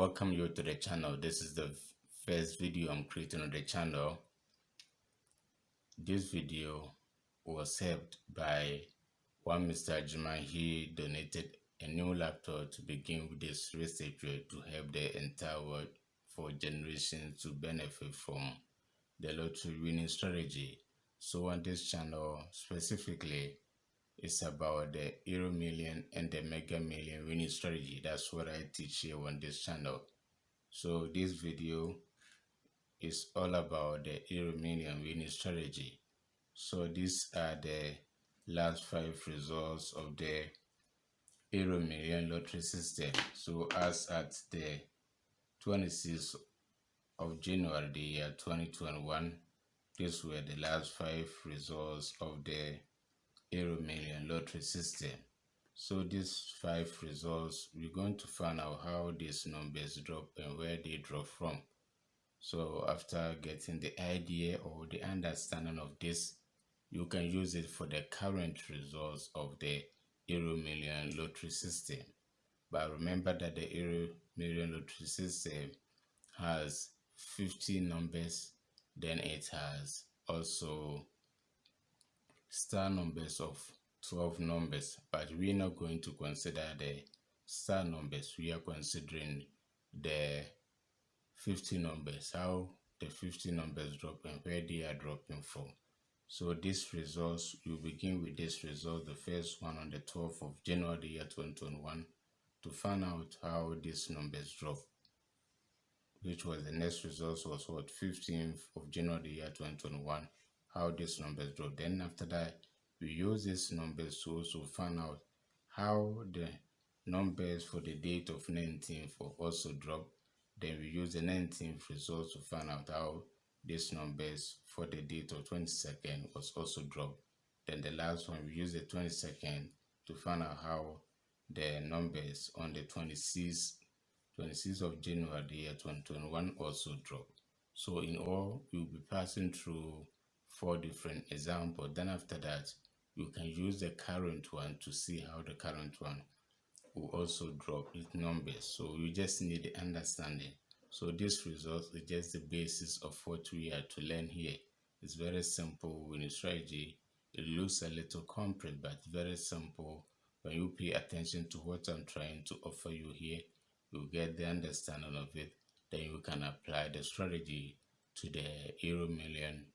welcome you to the channel. This is the first video I'm creating on the channel. This video was helped by one Mr. Jima. He donated a new laptop to begin with this research to help the entire world for generations to benefit from the lottery winning strategy. So on this channel specifically, it's about the Euro Million and the Mega Million winning strategy. That's what I teach here on this channel. So this video is all about the Euro Million winning strategy. So these are the last 5 results of the Euro Million lottery system. So as at the 26th of January the year 2021, these were the last 5 results of the Euro Million lottery system. So these 5 results, we're going to find out how these numbers drop and where they drop from. So after getting the idea or the understanding of this, you can use it for the current results of the Euro Million lottery system. But remember that the Euro Million lottery system has 50 numbers, then it has also star numbers of 12 numbers, but we're not going to consider the star numbers. We are considering the 50 numbers, how the 50 numbers drop and where they are dropping from. So these results, you begin with this result, the first one on the 12th of January year 2021, to find out how these numbers drop, which was the next result was what, 15th of January year 2021, how these numbers drop. Then after that, we use these numbers to also find out how the numbers for the date of 19th will also drop. Then we use the 19th results to find out how these numbers for the date of 22nd was also dropped. Then the last one, we use the 22nd to find out how the numbers on the 26th of January the year 2021 also dropped. So in all, you'll be passing through 4 different examples. Then after that, you can use the current one to see how the current one will also drop its numbers. So you just need the understanding. So this result is just the basis of what we are to learn here. It's very simple winning strategy. It looks a little complex, but very simple. When you pay attention to what I'm trying to offer you here, you get the understanding of it. Then you can apply the strategy to the Euro Million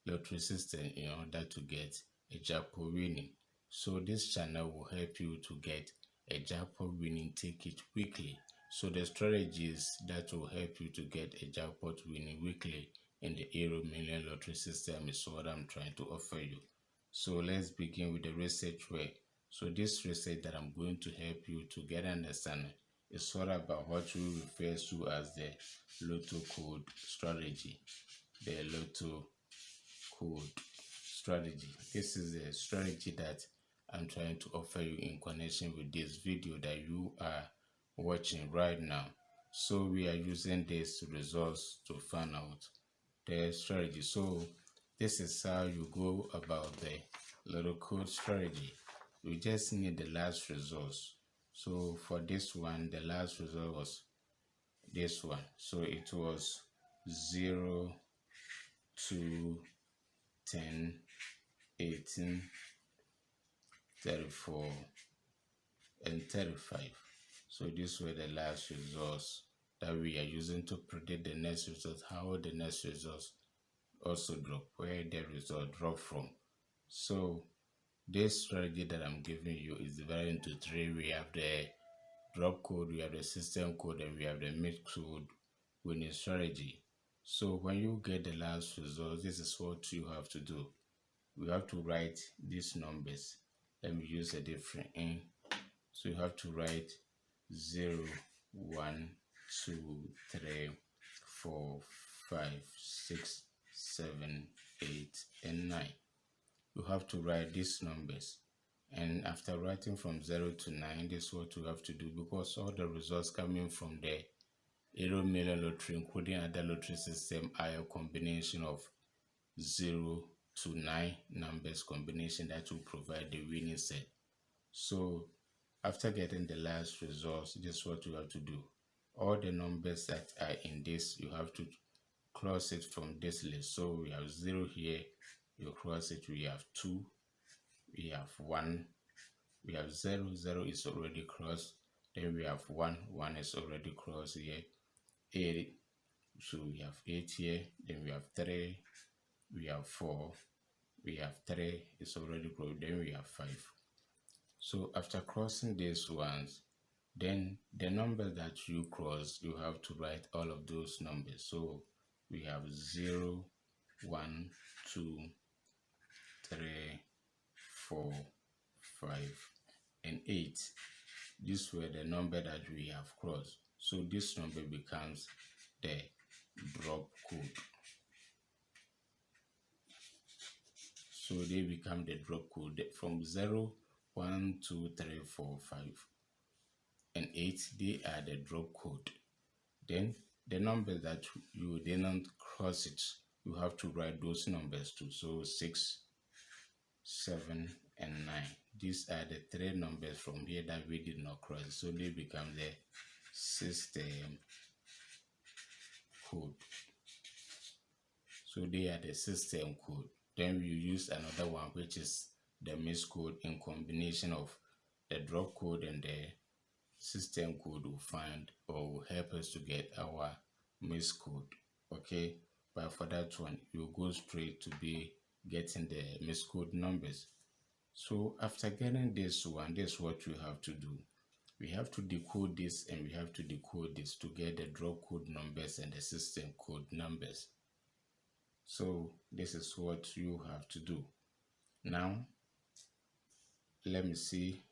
lottery system in order to get a jackpot winning. So this channel will help you to get a jackpot winning ticket weekly. So the strategies that will help you to get a jackpot winning weekly in the Euro Million lottery system is what I'm trying to offer you. So let's begin with the research way. So this research that I'm going to help you to get understanding is sort of about what we refer to as the Lotto code strategy. The Lotto code strategy. This is the strategy that I'm trying to offer you in connection with this video that you are watching right now. So we are using these results to find out the strategy. So this is how you go about the Lotto code strategy. You just need the last results. So for this one, the last result was this one. So it was 0, 2, 10, 18, 34, and 35. So these were the last results that we are using to predict the next results, how the next results also drop, where the result drop from. So this strategy that I'm giving you is divided into 3. We have the drop code, we have the system code, and we have the mid code winning strategy. So when you get the last result, this is what you have to do. We have to write these numbers. Let me use a different ink. So you have to write 0, 1, 2, 3, 4, 5, 6, 7, 8, and 9. You have to write these numbers. And after writing from 0 to 9, this is what you have to do, because all the results coming from the Euro Million lottery, including other lottery system, are a combination of 0 to 9 numbers combination that will provide the winning set. So after getting the last results, this is what you have to do. all the numbers that are in this, you have to cross it from this list. So we have 0 here, you cross it, we have 2, we have 1, we have 0, 0 is already crossed, then we have 1, 1 is already crossed here, 8, so we have 8 here, then we have 3, we have 4, we have 3, it's already crossed, then we have 5. So after crossing these ones, then the number that you cross, you have to write all of those numbers. So we have 0, 1, 2, 3, 4, 5, and 8. These were the number that we have crossed. So this number becomes the drop code. So they become the drop code from 0, 1, 2, 3, 4, 5, and 8. They are the drop code. Then the number that you didn't cross it, you have to write those numbers too. So 6, 7, and 9. These are the 3 numbers from here that we did not cross. So they become the system code. So they are the system code. Then we use another one, which is the miss code. In combination of the drop code and the system code, will find or will help us to get our miss code. Okay, but for that one, you go straight to be getting the miss code numbers. So after getting this one, this is what we have to do. We have to decode this and we have to decode this to get the drop code numbers and the system code numbers. So this is what you have to do. Now, let me see.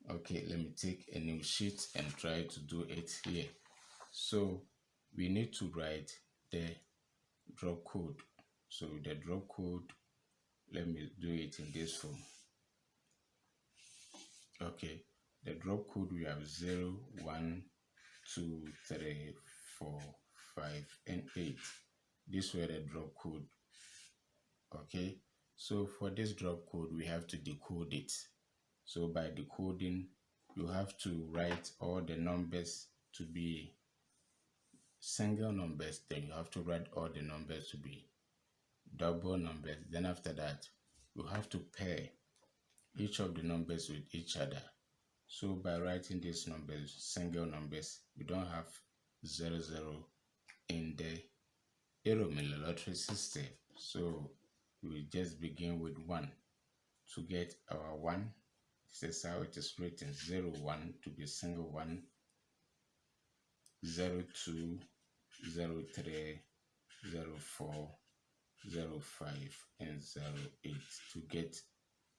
Okay, let me take a new sheet and try to do it here. So we need to write the drop code. So the drop code, let me do it in this form. Okay, the drop code, we have 0, 1, 2, 3, 4, 5, and 8. These were the drop code. Okay, so for this drop code, we have to decode it. So by decoding, you have to write all the numbers to be single numbers, then you have to write all the numbers to be double numbers. Then after that, you have to pair each of the numbers with each other. So by writing these numbers, single numbers, we don't have 0, 0 in the Euro Million Lottery system. So we just begin with 1 to get our 1. This is how it is written: 0, 1 to be single 1, 0, 2, 0, 3, 0, 4, 0, 5, and 0, 8 to get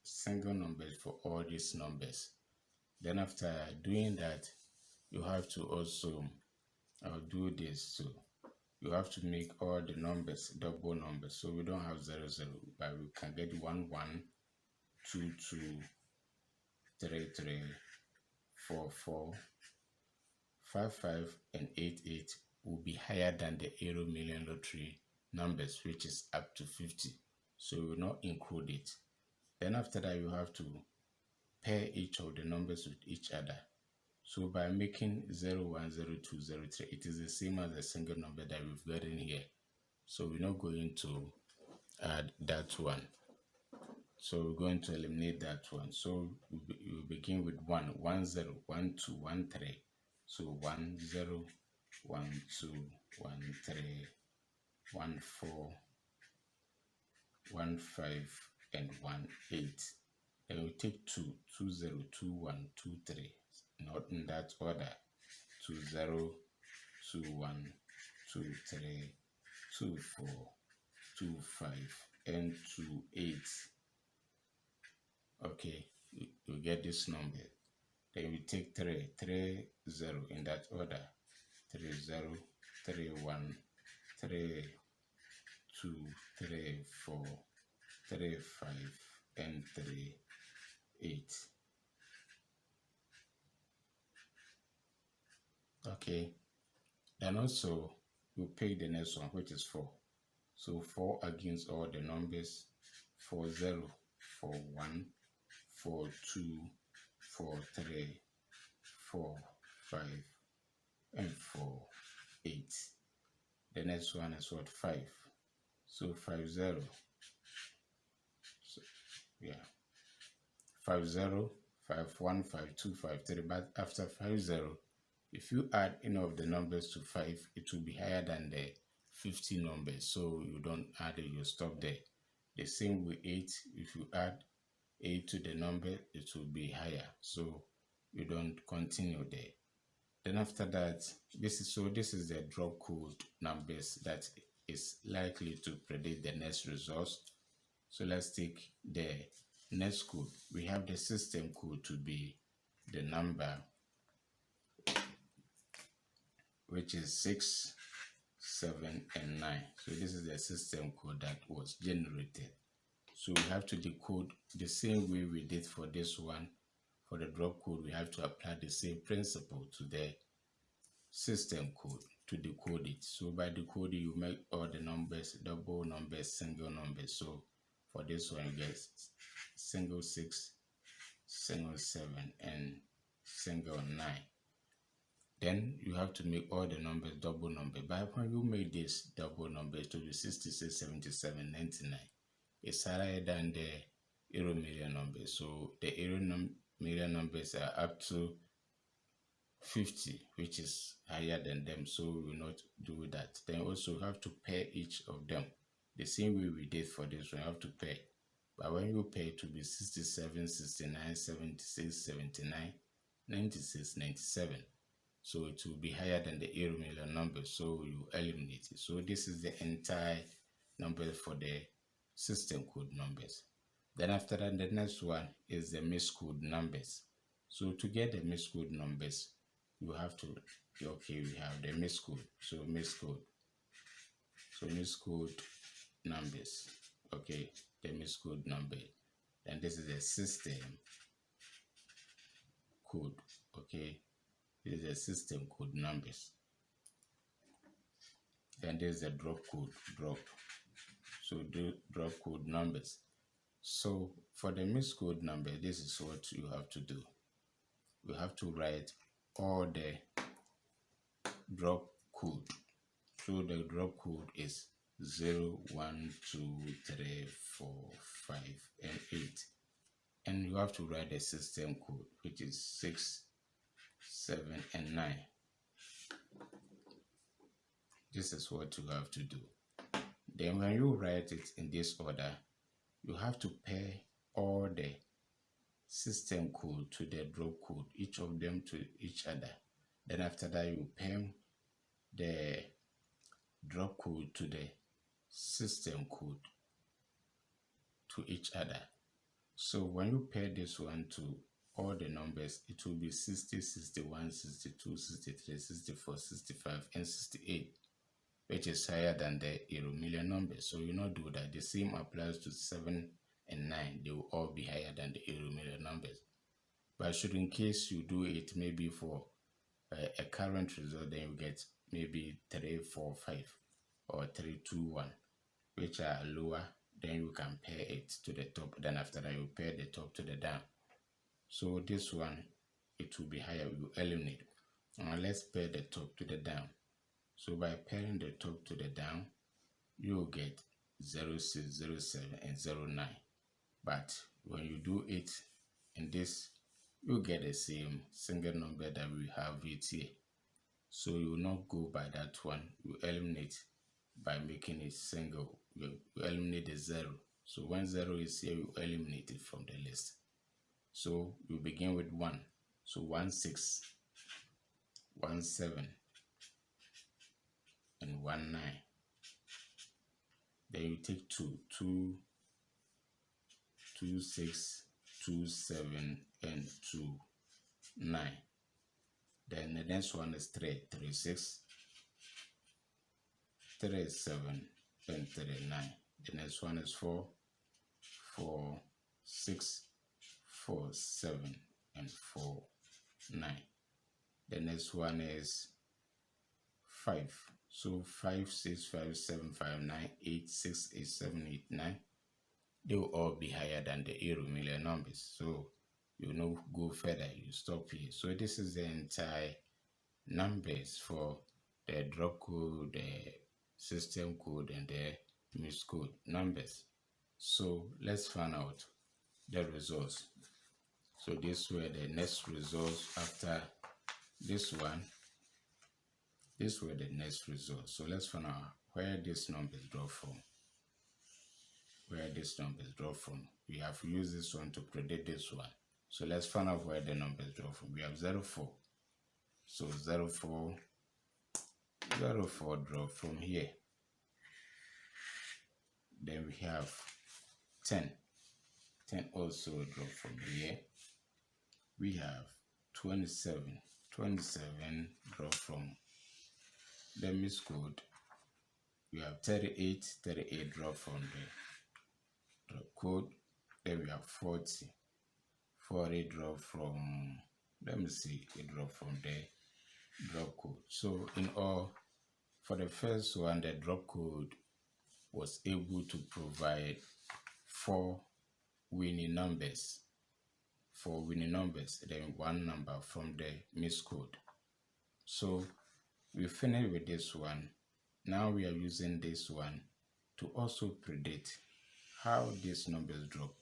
single numbers for all these numbers. Then after doing that, you have to also do this too. You have to make all the numbers double numbers. So we don't have 0, 0, but we can get 1, 1, 2, 2, 3, 3, 4, 4, 5, 5, and 8, 8 will be higher than the Euro Million Lottery numbers, which is up to 50. So we will not include it. Then after that, you have to pair each of the numbers with each other. So by making 0, 1, 0, 2, 0, 3, it is the same as the single number that we've gotten here. So we're not going to add that one. So we're going to eliminate that one. So we begin with 1, 1, 0, 1, 2, 1, 3. So 1, 0, 1, 2, 1, 3, 1, 4, 1, 5, and 1, 8. Then we take 2, 2, 0, 2, 1, 2, 3. Not in that order. 2, 0, 2, 1, 2, 3, 2, 4, 2, 5, and 2, 8. Okay, you get this number. Then we take 3, 3, 0 in that order. 3, 0, 3, 1, 3, 2, 3, 4, 3, 5, and 3, 8. Okay, then also you pick the next one, which is 4. So 4 against all the numbers: 4, 0, 4, 1, 4, 2, 4, 3, 4, 5, and 4, 8. The next one is what? 5. So 50. So, yeah. 50, 51, 52, 53. But after 50, if you add any of the numbers to 5, it will be higher than the 50 numbers. So you don't add it, you stop there. The same with 8. If you add 8 to the number, it will be higher. So you don't continue there. Then after that, this is the drop code numbers that is likely to predict the next results. So let's take the next code. We have the system code to be the number, which is 6, 7, and 9. So this is the system code that was generated. So we have to decode the same way we did for this one. For the drop code, we have to apply the same principle to the system code to decode it. So by decoding, you make all the numbers double numbers, single numbers. So for this one, you get single 6, single 7, and single 9. Then you have to make all the numbers double number. But when you make this double number, it will be 66, 77, 99. It's higher than the error million numbers. So the error million numbers are up to 50, which is higher than them, so we will not do that. Then also you have to pair each of them the same way we did for this one. You have to pair, but when you pair, it will be 67, 69, 76, 79, 96, 97. So it will be higher than the error million number, so you eliminate it. So this is the entire number for the system code numbers. Then after that, the next one is the miscode numbers. So to get the miscode numbers, you have to, okay, we have the miscode. So miscode. So miscode numbers. Okay, the miscode number. And this is the system code. Okay, this is the system code numbers. Then there's the drop code, drop. So the drop code numbers. So for the miscode number, this is what you have to do. You have to write all the drop code. So the drop code is 0, 1, 2, 3, 4, 5, and 8. And you have to write the system code, which is 6, 7, and 9. This is what you have to do. Then when you write it in this order, you have to pair all the system code to the drop code, each of them to each other. Then after that, you pair the drop code to the system code to each other. So when you pair this one to all the numbers, it will be 60, 61, 62, 63, 64, 65, and 68, which is higher than the error million numbers. So you not do that. The same applies to 7 and 9. They will all be higher than the error million numbers. But should in case you do it maybe for a current result, then you get maybe 3, 4, 5 or 3, 2, 1, which are lower, then you can pair it to the top. Then after that, you pair the top to the down. So this one, it will be higher. You eliminate. Now let's pair the top to the down. So by pairing the top to the down, you will get 0, 6, 0, 7, and 0, 9. But when you do it in this, you get the same single number that we have it here. So you will not go by that one. You eliminate by making it single. You eliminate the 0. So when 0 is here, you eliminate it from the list. So you begin with 1. So 1, 6, 1, 7, and 1, 9. Then you take 2, 2, 2, 6, 2, 7, and 2, 9. Then the next one is 3, 3, 6, 3, 7, and 3, 9. The next one is 4, 4, 6, 4, 7, and 4, 9. The next one is 5. So 5, 6, 5, 7, 5, 9, 8, 6, 8, 7, 8, 9. They will all be higher than the error million numbers. So you know, go further, you stop here. So this is the entire numbers for the drop code, the system code, and the miscode numbers. So let's find out the results. So these were the next results after this one. These were the next results. So let's find out where these numbers draw from. Where these numbers draw from. We have used this one to predict this one. So let's find out where the numbers draw from. We have 04. So 04 draw from here. Then we have 10. 10 also draw from here. We have 27. 27 draw from the miscode. We have 38. 38 draw from the drop code. Then we have 40. 40 draw from, let me see, it draw from the drop code. So in all, for the first one, the drop code was able to provide 4 winning numbers. 4 winning numbers, then 1 number from the miscode. So we finished with this one. Now we are using this one to also predict how these numbers drop.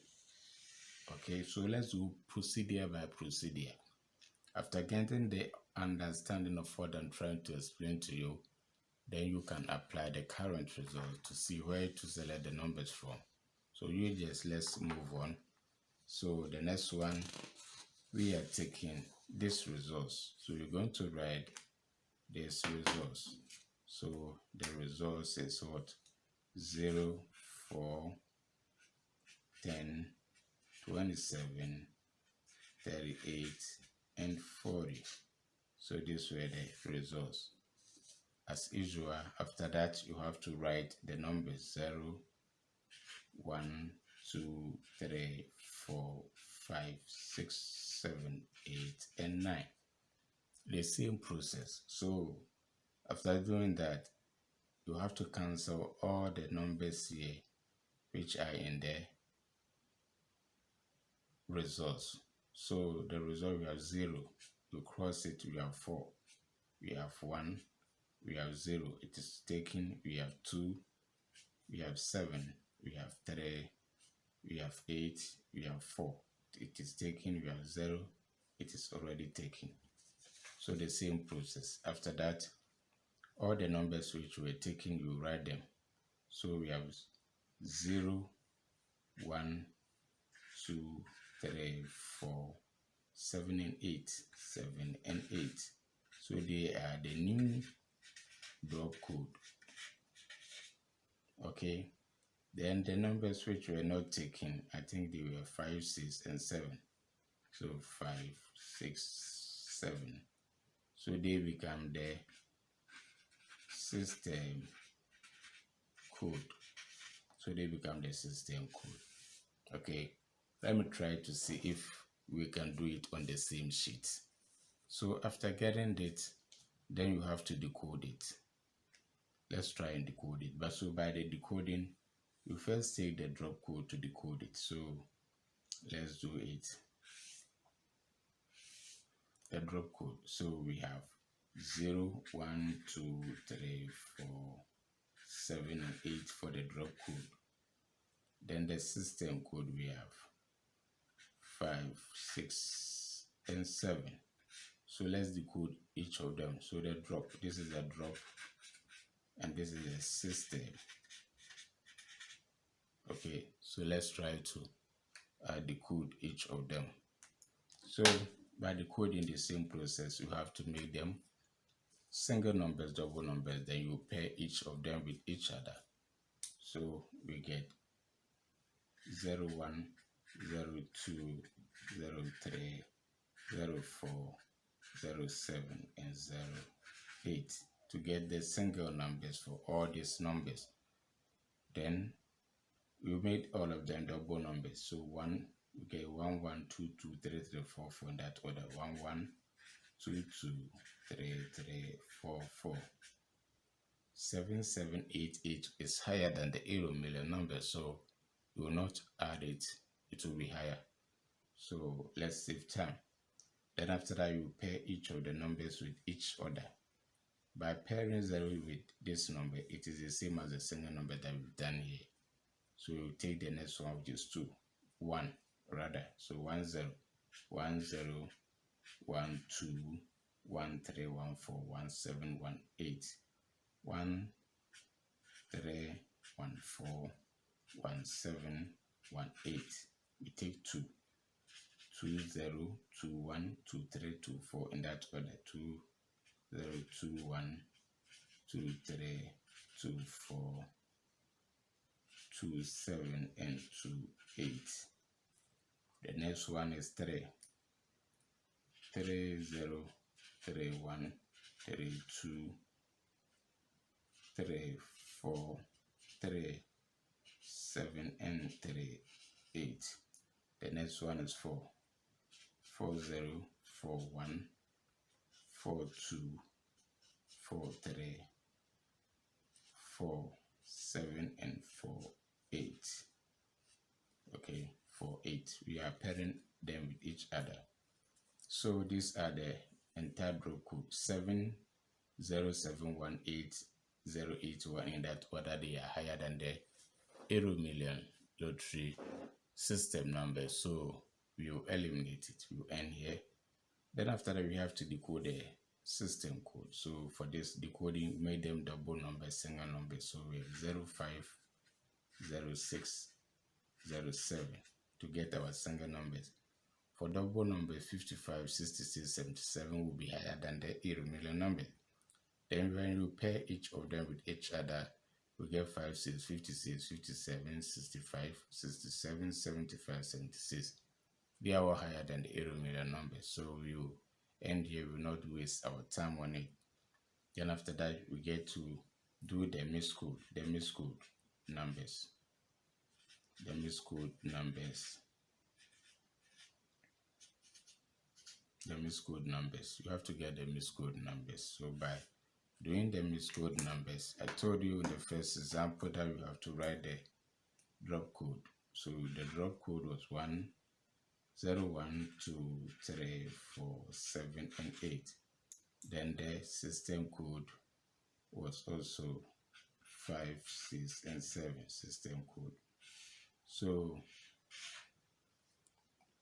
Okay, so let's do procedure by procedure. After getting the understanding of what I'm trying to explain to you, then you can apply the current result to see where to select the numbers from. So let's move on. So the next one, we are taking this results. So we're going to write this results. So the results is what? 0, 4, 10, 27, 38, and 40. So these were the results. As usual, after that, you have to write the numbers 0, 1, 2, 3, 4, 5, 6, 7, 8, and 9. The same process. So after doing that, you have to cancel all the numbers here which are in the results. So the result, we have 0. You cross it, we have 4. We have 1. We have 0. It is taken. We have 2. We have 7. We have 3. We have 8. We have 4. It is taken. We have 0. It is already taken. So the same process. After that, all the numbers which were taken, you write them. So we have 0, 1, 2, 3, 4, 7, and 8. 7 and 8. So they are the new drop code. Okay. Then the numbers which were not taken, I think they were 5, 6, and 7. So 5, 6, 7. So they become the system code. So they become the system code. Okay. Let me try to see if we can do it on the same sheet. So after getting it, then you have to decode it. Let's try and decode it. But so by the decoding, you first take the drop code to decode it. So let's do it. The drop code. So we have 0, 1, 2, 3, 4, 7, and 8 for the drop code. Then the system code, we have 5, 6, and 7. So let's decode each of them. So the drop, this is the drop, and this is the system. Okay, so let's try to decode each of them. So by decoding the same process, you have to make them single numbers, double numbers, then you pair each of them with each other. So we get 0, 1, 0, 2, 0, 3, 0, 4, 0, 7, and 0, 8 to get the single numbers for all these numbers. Then we made all of them double numbers. So 1, we get 1, 1, 2, 2, 3, 3, 4, 4 in that order. 1, 1, 2, 2, 3, 3, 4, 4. 7, 7, 8, 8 is higher than the euro million number, so we will not add it. It will be higher. So let's save time. Then after that, you pair each of the numbers with each other. By pairing 0 with this number, it is the same as the single number that we've done here. So you take the next one, which is 2, 1 rather. So 1 0, 1 0, 1 2, 1 3, 1 4, 1 7, 1 8, 1 3, 1 4, 1 7, 1 8. We take 2, 2 0, 2 1, 2 3, 2 4 in that order. 2 0, 2 1, 2 3, 2 4, 2 7, and 2 8. The next one is 3. 3 0, 3 1, 3 2, 3 4, 3 7, and 3 8. The next one is 4. 4 0, 4 1, 4 2, 4 3, 4 7, and 4 8. Okay, 4 8. We are pairing them with each other. So these are the entire drop code: 7 0 7 1 8 0 8 1. In that order, they are higher than the Euro Million lottery system number. So we will eliminate it. We will end here. Then after that, we have to decode the system code. So for this decoding, we made them double numbers, single numbers. So we have 05 06 07 to get our single numbers. For double numbers, 55 66 77 will be higher than the Euro Million number. Then when you pair each of them with each other, we get 56 56 57 65 67 75 76. They are all higher than the Euro Million number. So we will end here. We will not waste our time on it. Then after that, we get to do the miscode numbers. The miscode numbers. The miscode numbers. You have to get the miscode numbers. So by doing the miscode numbers, I told you in the first example that you have to write the drop code. So the drop code was 1 0 1 2 3 4 7 and 8. Then the system code was also 5 6 and 7 system code. So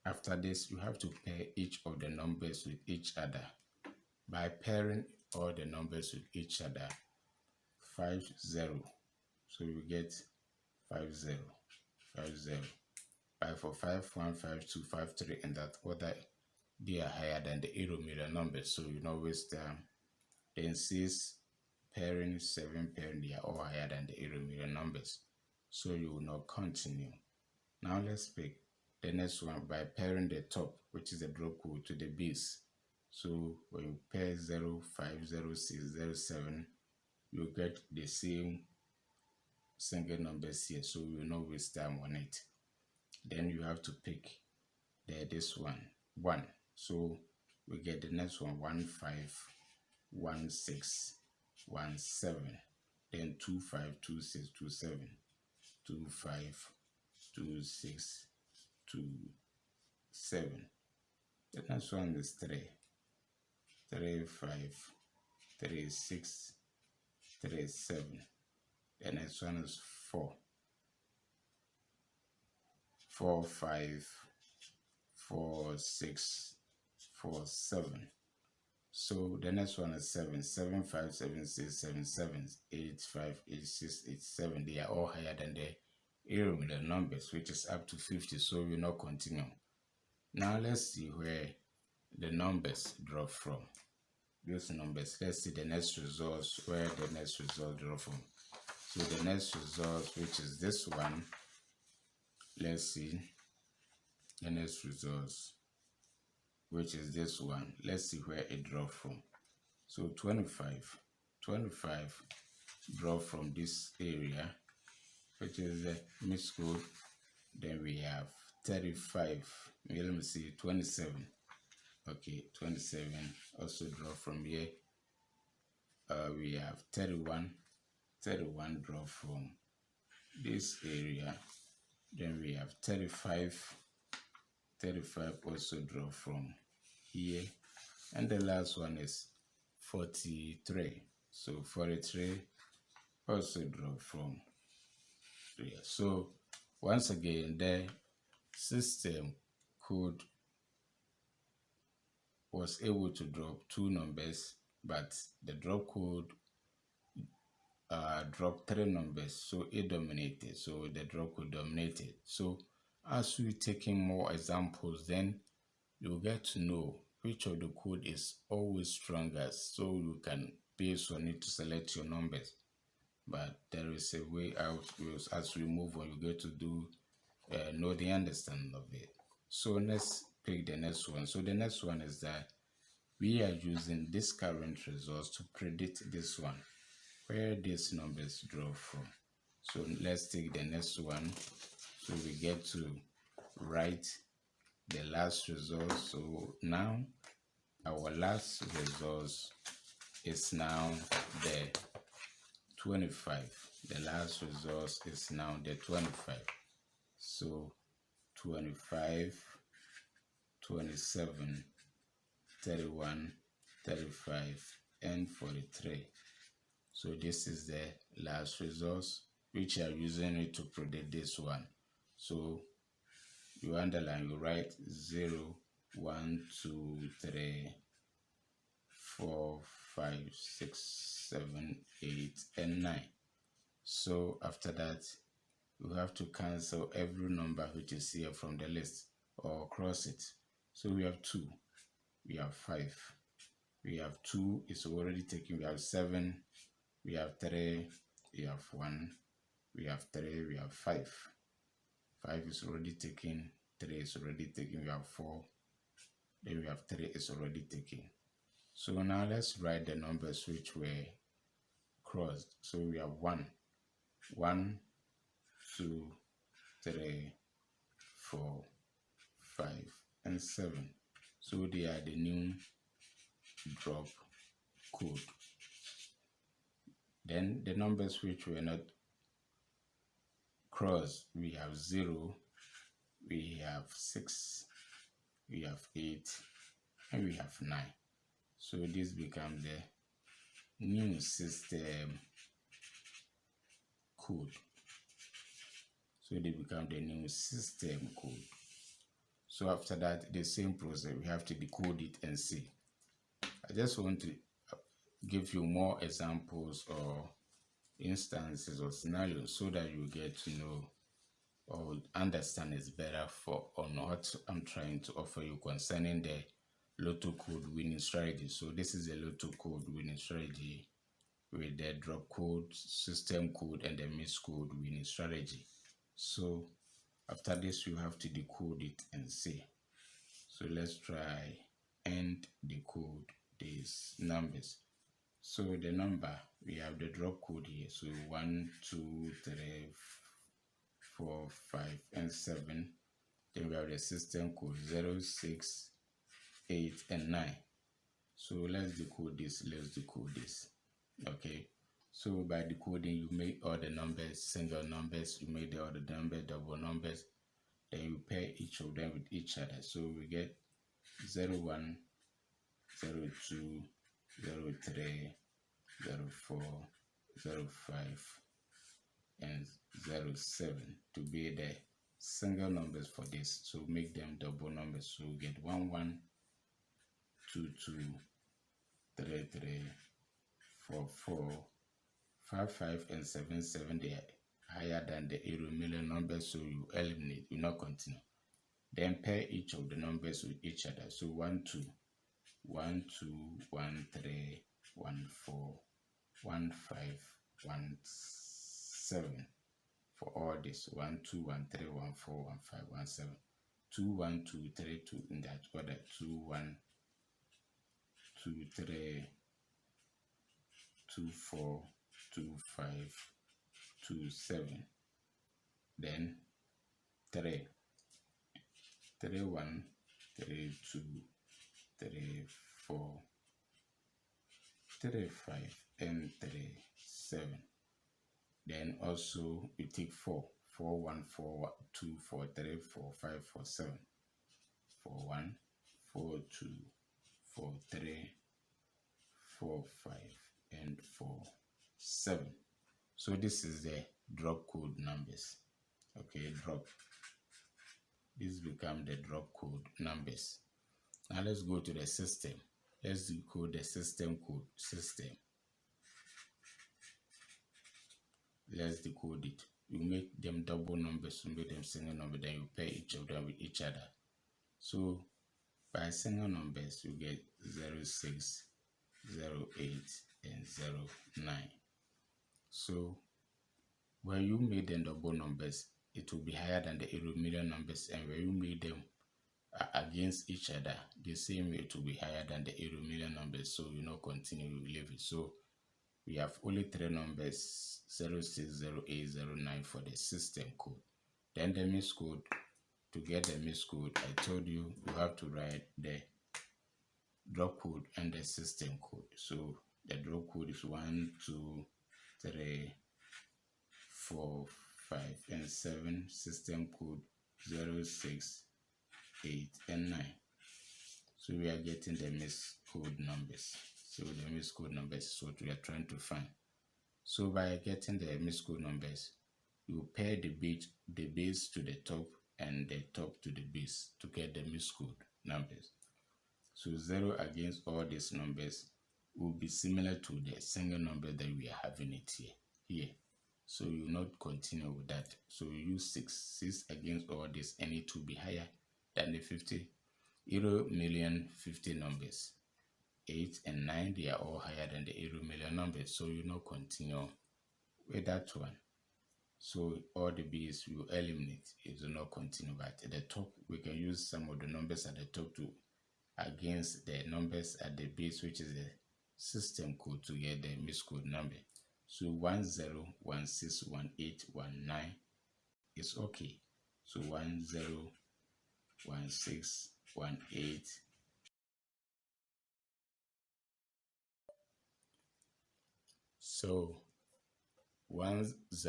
after this, you have to pair each of the numbers with each other. By pairing all the numbers with each other, 5 0. So you get 5 0 5 0. 5 4 5 1 5 2 5 3 in that order. They are higher than the Euro Million numbers, so you know waste time. Then 6 pairing, 7 pairing, they are all higher than the Euro Million numbers, so you will not continue. Now let's pick the next one by pairing the top, which is the drop code, to the base. So when you pair 0 5 0 6 0 7, you get the same single numbers here, so you will not waste time on it. Then you have to pick this one 1. So we get the next one 1 5 1 6 1 7. Then 2 5 2 6 2 7 2 5 2 6 2 7. The next one is 3 3 5 3 6 3 7. The next one is 4 4 5 4 6 4 7. So the next one is 7 7 5 7 6 7 7 8 5 8 6 8 7. They are all higher than the Euro Million numbers, which is up to 50. So we will not continue. Now let's see where the numbers drop from. Those numbers. Let's see the next results, where the next result drop from. So the next result, which is this one, let's see the next results, which is this one. Let's see where it dropped from. So 25 drop from this area, which is the miscode. Then we have 35. Let me see, 27. Okay, 27 also drop from here. We have 31 drop from this area. Then we have 35 also drop from here, and the last one is 43. So 43 also draw from here. So once again, the system code was able to drop two numbers, but the drop code dropped three numbers, so it dominated. So the drop code dominated. So as we taking more examples, then you'll get to know which of the code is always stronger, so you can based on it to select your numbers. But there is a way out. As we move on, you get to do know the understanding of it. So let's pick the next one. So the next one is that we are using this current results to predict this one, where these numbers draw from. So let's take the next one. So we get to write the last result. So now our last result is now the 25. The last result is now the 25. So 25, 27, 31, 35, and 43. So this is the last results, which are using it to predict this one. So you underline, you write 0, 1, 2, 3, 4, 5, 6, 7, 8, and 9. So after that, you have to cancel every number which is here from the list or cross it. So we have 2, we have 5, we have 2 is already taken, we have 7, we have 3, we have 1, we have 3, we have 5. 5 is already taken, 3 is already taken, we have 4, then we have 3 is already taken. So now let's write the numbers which were crossed. So we have 1, 1, 2, 3, 4, 5, and 7. So they are the new drop code. Then the numbers which were not crossed, we have 0, we have 6, we have 8, and we have 9. So this becomes the new system code. So they become the new system code. So after that, the same process, we have to decode it and see. I just want to give you more examples or instances or scenarios so that you get to know or understand it better on what I'm trying to offer you concerning the Lotto code winning strategy. So this is a Lotto code winning strategy with the drop code, system code, and the miss code winning strategy. So after this, you have to decode it and see. So let's try and decode these numbers. So the number, we have the drop code here. So 1, 2, 3, 4, 5, and 7. Then we have the system code 0, 6, 8, and 9. So let's decode this. Okay. So by decoding, you make all the numbers single numbers, you make the other numbers double numbers, then you pair each of them with each other. So we get 0, 1, 0, 2, 0, 3, 0, 4, 0, 5, and 0, 7 to be the single numbers for this. So make them double numbers. So we get 1, 1, 2, 2, 3, 3, 4, 4, 5, 5, and 7, 7. They are higher than the irregular numbers, so you eliminate, you not continue. Then pair each of the numbers with each other. So 1, 2, 1, 2, 1, 3, 1, 4, 1, 5, 1, 7. For all this, 1, 2, 1, 3, 1, 4, 1, 5, 1, 7. 2, 1, 2, 3, 2 in that order. 2, 1, 2, 3, 2, 4, 2, 5, 2, 7. Then 3, 3, 1, 3, 2, 3, 4, 3, 5, and 3, 7. Then also we take 4, 4, 1, 4, 2, 4, 3, 4, 5, 4, 7. 4, 1, 4, 2, 4 3 4 5 and 4 7. So this is the drop code numbers. Okay, drop. This become the drop code numbers. Now let's go to the system. Let's decode the system code. System. Let's decode it. You make them double numbers, you make them single number, then you pair each of them with each other. So by single numbers, you get 06, 08, and 09. So when you made them double numbers, it will be higher than the million numbers, and when you made them against each other, the same way it will be higher than the million numbers. So you not continue, you leave it. So we have only three numbers, 06, 08, 09 for the system code. Then the miss code. To get the miss code, I told you you have to write the drop code and the system code. So the drop code is 1, 2, 3, 4, 5, and 7. System code 06, 8, and 9. So we are getting the miss code numbers. So the miss code numbers is what we are trying to find. So by getting the miss code numbers, you pair the base to the top and the top to the base to get the miss code numbers. So 0 against all these numbers will be similar to the single number that we are having it here. So you not continue with that. So you use 6 against all this, and it will be higher than the 50 million 50 numbers. 8 and 9, they are all higher than the million numbers. So you not continue with that one. So all the base will eliminate. It will not continue. But at the top, we can use some of the numbers at the top to against the numbers at the base, which is the system code, to get the miss code number. So 10, 16, 18, 19 is okay. So 10, 16, 18. So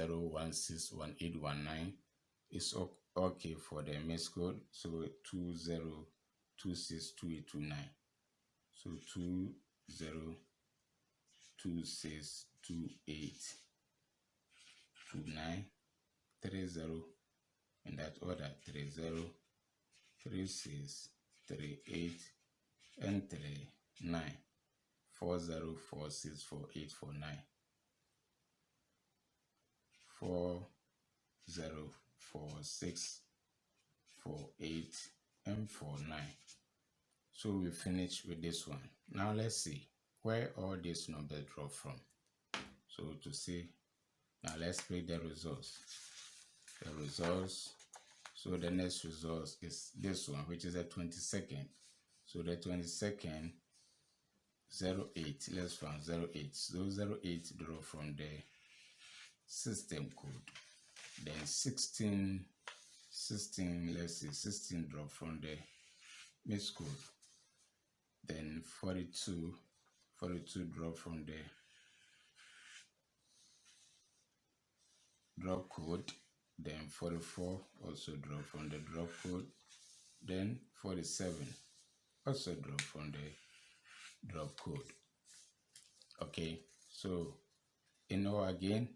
10, 16, 18, 19 is okay for the miss code. So 20, 26, 28, 29. So 20, 26, 28, 29, 30 in that order, 30, 36, 38, and 39, 40, 46, 48, 49, 40, 46, 48, and 49. So we finish with this one. Now let's see where all these numbers draw from. So to see, now let's play the results. The results. So the next result is this one, which is the 22nd. So the 22nd, 08. Let's find 08. So 08 draw from the system code. Then 16, let's see, 16 draw from the miss code. Then 42 draw from the drop code. Then 44 also draw from the drop code. Then 47 also draw from the drop code. Okay, so in all again,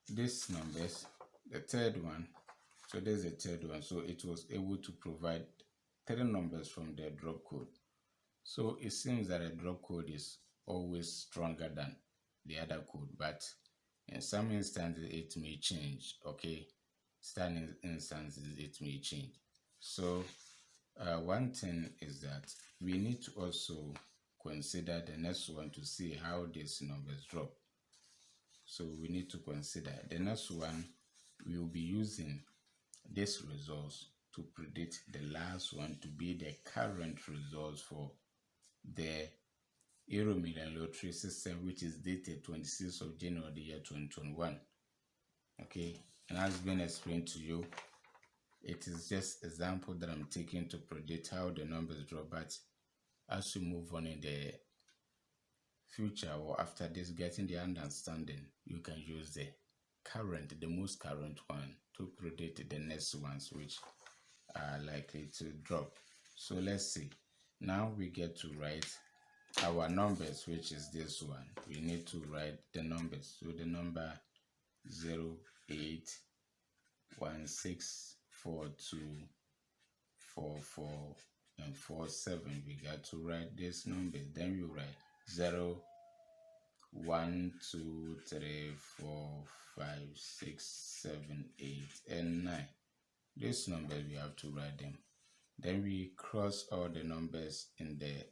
these numbers, the third one, so there's a third one, so it was able to provide 3 numbers from the drop code. So it seems that a drop code is always stronger than the other code, but in some instances it may change. Okay, some instances it may change. So one thing is that we need to also consider the next one to see how these numbers drop. So we need to consider the next one. We will be using these results to predict the last one to be the current results for the Euro Million Lottery system, which is dated 26th of January the year 2021. Okay, and as been explained to you, it is just example that I'm taking to predict how the numbers draw. But as we move on in the future or after this, getting the understanding, you can use the most current one to predict the next ones which are likely to drop. So let's see. Now we get to write our numbers, which is this one. We need to write the numbers. So the number 0, 8, 1, 6, 4, 2, 4, 4, and 4, 7. We got to write this number. Then you write 0, 1, 2, 3, 4, 5, 6, 7, 8, and 9. These numbers we have to write them. Then we cross all the numbers in the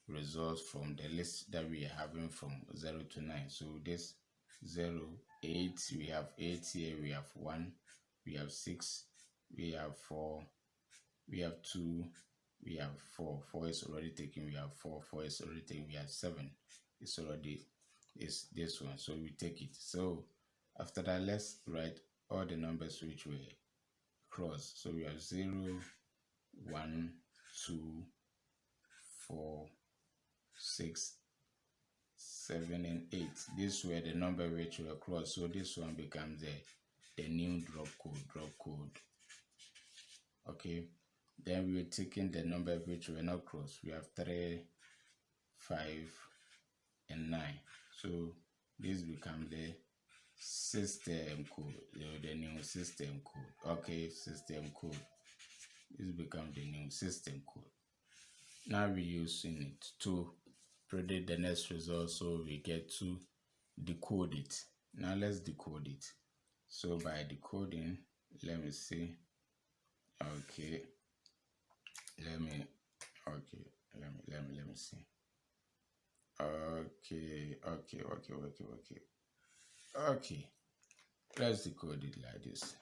results from the list that we are having from 0 to 9. So this 0, 8, we have 8 here, we have 1, we have 6, we have 4, we have 2, we have 4. 4 is already taken, we have 4, 4 is already taken, we have 7. It's already, is this one, so we take it. So after that, let's write all the numbers which were crossed. So we have 0, 1, 2, 4, 6, 7, and 8. These were the number which were crossed. So this one becomes the new drop code. Okay. Then we're taking the number which were not crossed. We have 3, 5, and 9. So this becomes the system code, the new system code. Okay, system code. This becomes the new system code. Now we're using it to predict the next result, so we get to decode it. Now let's decode it. So by decoding, let me see. Okay. Let me see. Okay. Let's decode it like this.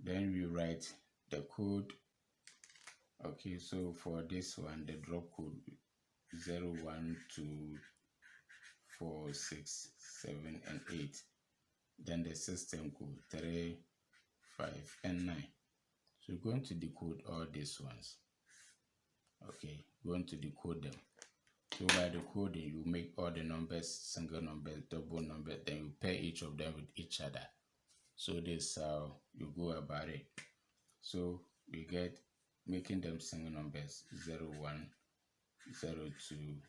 Then we write the code. Okay, so for this one, the drop code 0, 1, 2, 4, 6, 7, and 8. Then the system code 3, 5, and 9. So we're going to decode all these ones. Okay, we're going to decode them. So by decoding, you make all the numbers single numbers, double numbers, then you pair each of them with each other. So this is how you go about it. So we get making them single numbers 0, 1, 0, 2,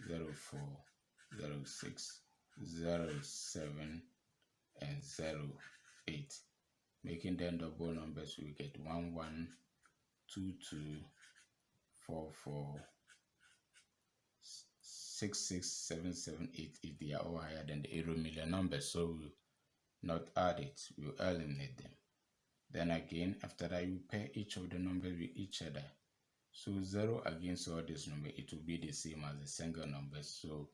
0, 4, 0, 6, 0, 7, and 0, 8. Making them double numbers, we get 1, 1, 2, 2, 4, 4, 6, 6, 7, 7, 8. If they are all higher than the arrow million numbers, so we'll not add it, we'll eliminate them. Then again, after that, you pair each of the numbers with each other. So 0 against all these numbers, it will be the same as the single numbers. So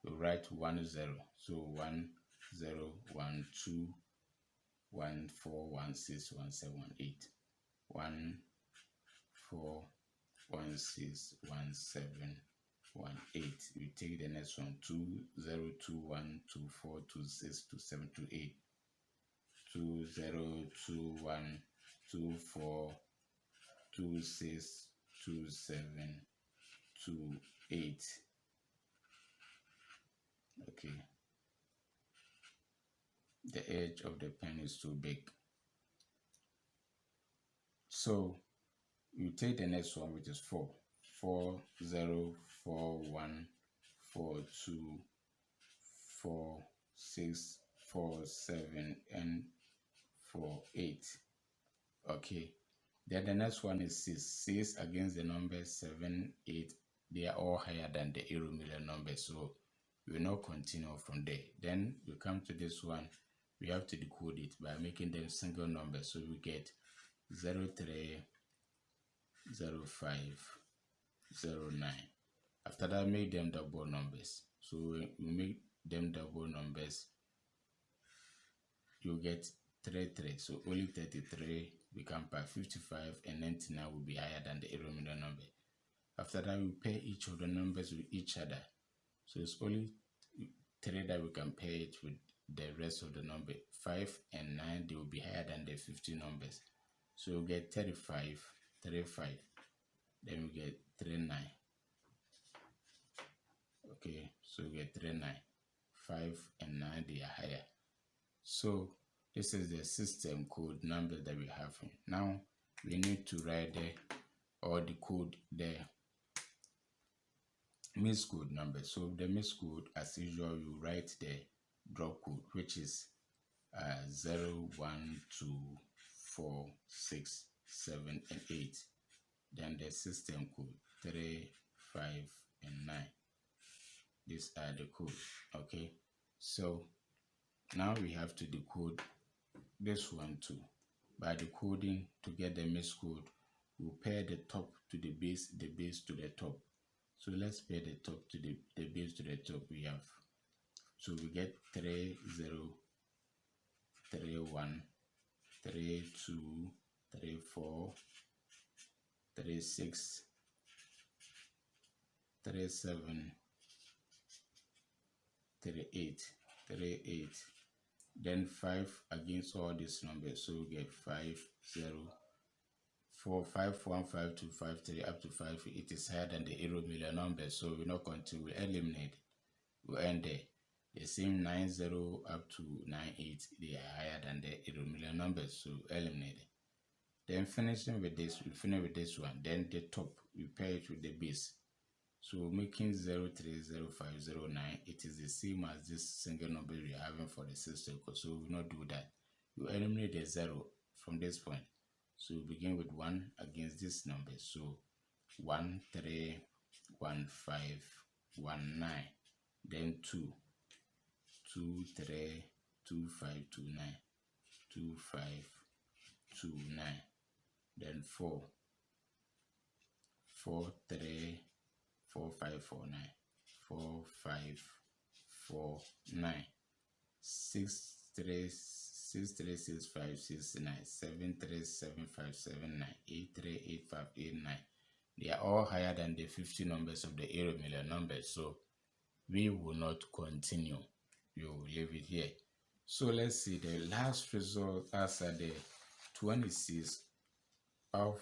we write 1, 0. So 1, 0, 1, 2, 1, 4, 1, 6, 1, 7, 1, 8. 1, 4, 1, 6, 1, 7, 1, 8. We take the next one 2, 0, 2, 1, 2, 4, 2, 6, 2, 7, 2, 8. 2, 0, 2, 1, 2, 4, 2, 6, 2, 7, 2, 8. Okay. The edge of the pen is too big. So you take the next one, which is 4. 4, 0, 4, 1, 4, 2, 4, 6, 4, 7, and 4, 8. Okay. Then the next one is 6. 6 against the numbers 7, 8. They are all higher than the arrow million numbers. So we will not continue from there. Then we come to this one. We have to decode it by making them single numbers. So we get 0, 3, 0, 5, 0, 9. After that, make them double numbers. So when you make them double numbers, you get 3, 3. So only 33 become by 55, and 99 will be higher than the arrow million number. After that, we pair each of the numbers with each other. So it's only 3 that we can pair it with the rest of the number. 5 and 9, they will be higher than the 50 numbers. So you get 35, 35. Then we get 39. Okay, so we get 39. 5 and 9, they are higher. So this is the system code number that we have. Now we need to write or decode the miss code number. So the miss code, as usual, you write the drop code, which is 0, 1, 2, 4, 6, 7, and 8. Then the system code 3, 5, and 9. These are the code. Okay, so now we have to decode this one too. By decoding to get the miss code, we'll pair the top to the base to the top. So let's pair the top to the base to the top. We have, so we get 3, 0, 3, 1, 3, 2, 3, 4, 3, 6, 3, 7, 3, 8, 3, 8. Then 5 against all these numbers. So we get 5, 0, 4, 5, 1, 5, 2, 5, 3, up to 5. It is higher than the error million number. So we not continue. We eliminate. We end there. The same 9, 0 up to 9, 8. They are higher than the error million numbers. So eliminate it. Then finishing with this, we finish with this one. Then the top, we pair it with the base. So making 0, 3, 0, 5, 0, 9, it is the same as this single number we are having for the system code. So we will not do that. You eliminate the 0 from this point. So we begin with 1 against this number. So 1, 3, 1, 5, 1, 9. Then 2, 2, 3, 2, 5, 2, 9. 2, 5, 2, 9. Then 4, 4, 3, 4, 5, 4, 9. 4, 5, 4, 9. 6, 3, 6, 3, 6, 5, 6, 9. 7, 3, 7, 5, 7, 9. 8, 3, 8, 5, 8, 9. They are all higher than the 50 numbers of the error million numbers. So we will not continue. You will leave it here. So let's see the last result as at the 26th of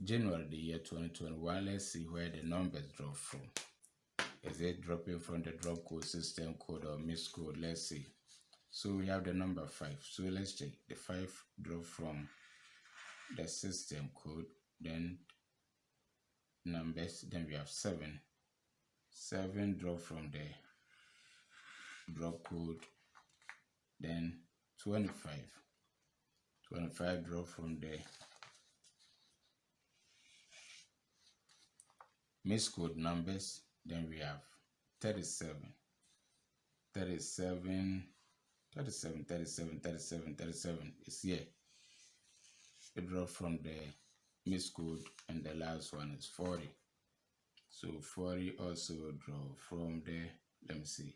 January the year 2021. Let's see where the numbers drop from. Is it dropping from the drop code, system code, or miss code? Let's see. So we have the number 5. So let's check. The 5 drop from the system code. Then numbers. Then we have 7. 7 drop from the drop code. Then 25. 25 drop from the miss code numbers. Then we have 37, 37, 37, 37, 37, 37 is here. It dropped from the miss code, and the last one is 40. So 40 also draw from the, let me see,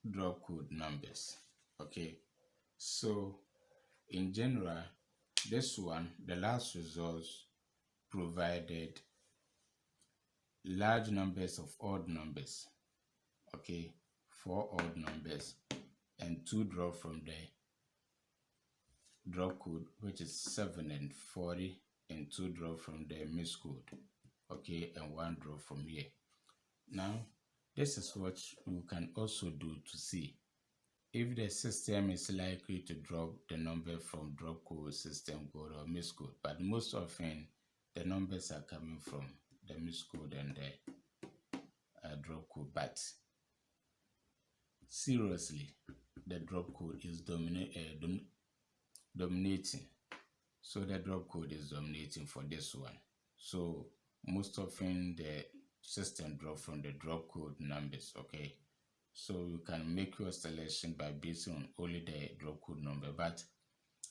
drop code numbers. Okay, so in general, this one, the last results provided large numbers of odd numbers. Okay, 4 odd numbers and 2 drop from the drop code, which is 7 and 40, and 2 drop from the miss code. Okay, and 1 drop from here. Now, this is what you can also do to see if the system is likely to drop the number from drop code, system code, or miss code. But most often, the numbers are coming from the miss code and the drop code. But seriously, the drop code is dominating. So the drop code is dominating for this one. So most often the system drop from the drop code numbers. Okay, so you can make your selection by basing on only the drop code number. But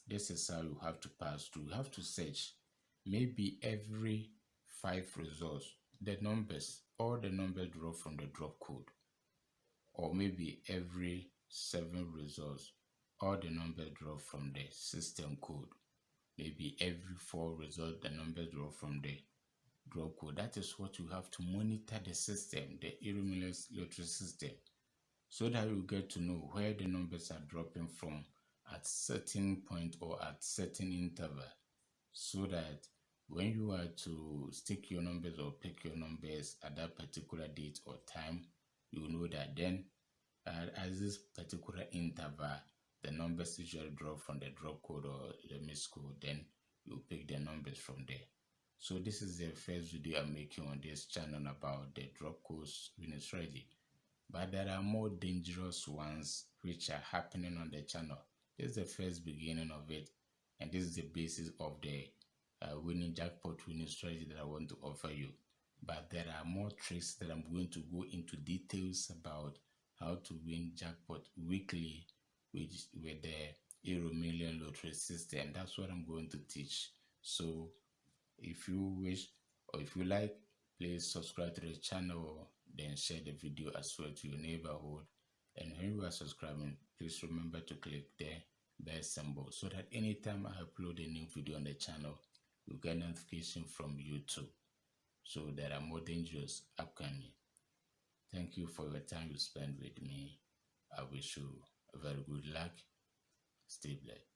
this is how you have to pass through. You have to search maybe every 5 results, the numbers, all the numbers drop from the drop code, or maybe every 7 results, all the numbers drop from the system code. Maybe every 4 results, the numbers drop from the drop code. That is what you have to monitor the system, the irregular lottery system, so that you get to know where the numbers are dropping from at certain point or at certain interval, so that when you are to stick your numbers or pick your numbers at that particular date or time, you know that then at this particular interval, the numbers usually drop from the drop code or the miss code. Then you pick the numbers from there. So this is the first video I'm making on this channel about the drop codes winning strategy. But there are more dangerous ones which are happening on the channel. This is the first beginning of it, and this is the basis of the winning jackpot winning strategy that I want to offer you. But there are more tricks that I'm going to go into details about how to win jackpot weekly with the Euro Million lottery system. That's what I'm going to teach. So if you wish or if you like, please subscribe to the channel, then share the video as well to your neighborhood. And when you are subscribing, please remember to click the bell symbol so that anytime I upload a new video on the channel, you get notification from YouTube. So there are more dangers upcoming. Thank you for your time you spent with me. I wish you a very good luck. Stay blessed.